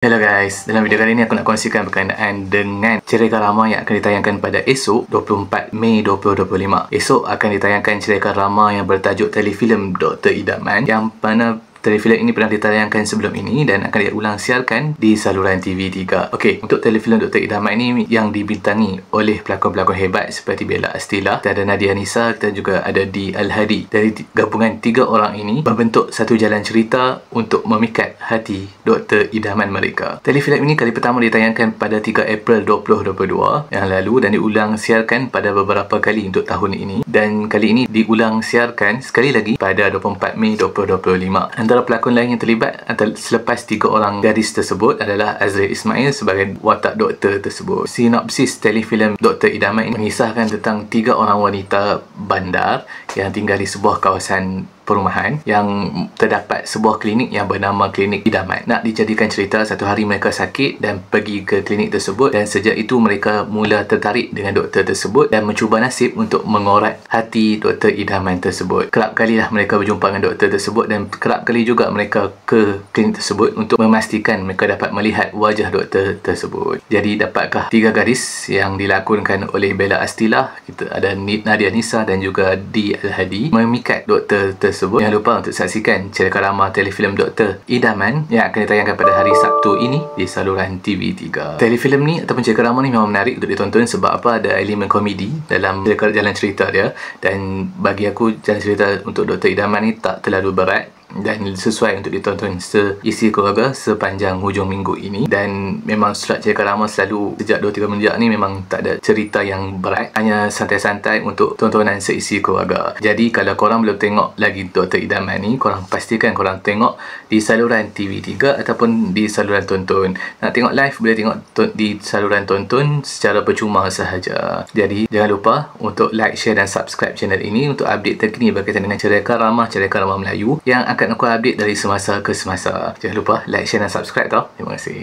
Hello guys, dalam video kali ini aku nak kongsikan berkenaan dengan cerita Rama yang akan ditayangkan pada esok 24 Mei 2025. Esok akan ditayangkan cerita Rama yang bertajuk Telefilm Dr. Idaman, yang mana telefilm ini pernah ditayangkan sebelum ini dan akan diulang siarkan di saluran TV3. Okey, untuk telefilm Dr. Idaman ini yang dibintangi oleh pelakon-pelakon hebat seperti Bella Astila, dan ada Nadia Nisa, dan juga ada Di Al-Hadi. Dari gabungan tiga orang ini membentuk satu jalan cerita untuk memikat hati Dr. Idaman mereka. Telefilm ini kali pertama ditayangkan pada 3 April 2022 yang lalu dan diulang siarkan pada beberapa kali untuk tahun ini, dan kali ini diulang siarkan sekali lagi pada 24 Mei 2025. Antara pelakon lain yang terlibat selepas tiga orang gadis tersebut adalah Azril Ismail sebagai watak doktor tersebut. Sinopsis telefilm Dr. Idaman ini mengisahkan tentang tiga orang wanita bandar yang tinggal di sebuah kawasan perumahan yang terdapat sebuah klinik yang bernama Klinik Idaman. Nak dijadikan cerita, satu hari mereka sakit dan pergi ke klinik tersebut, dan sejak itu mereka mula tertarik dengan doktor tersebut dan mencuba nasib untuk mengorat hati Dr. Idaman tersebut. Kerap kalilah mereka berjumpa dengan doktor tersebut, dan kerap kali juga mereka ke klinik tersebut untuk memastikan mereka dapat melihat wajah doktor tersebut. Jadi dapatkah tiga gadis yang dilakonkan oleh Bella Astila, kita ada Nadia Nisa dan juga Di Al-Hadi, memikat doktor tersebut? Jangan lupa untuk saksikan cerita Rama telefilm Dr. Idaman yang akan ditayangkan pada hari Sabtu ini di saluran TV3. Telefilm ni ataupun cerita Rama ni memang menarik untuk ditonton sebab apa, ada elemen komedi dalam jalan cerita dia, dan bagi aku jalan cerita untuk Dr. Idaman ni tak terlalu berat dan sesuai untuk ditonton seisi keluarga sepanjang hujung minggu ini. Dan memang surat cerita Rama selalu sejak 2-3 menjak ni memang tak ada cerita yang berat, hanya santai-santai untuk tontonan seisi keluarga. Jadi kalau korang belum tengok lagi Dr. Idaman ni, korang pastikan korang tengok di saluran TV3 ataupun di saluran tonton. Nak tengok live boleh tengok di saluran tonton secara percuma sahaja. Jadi jangan lupa untuk like, share dan subscribe channel ini untuk update terkini berkaitan dengan cerita Rama Melayu yang akan aku update dari semasa ke semasa. Jangan lupa like, share dan subscribe tau. Terima kasih.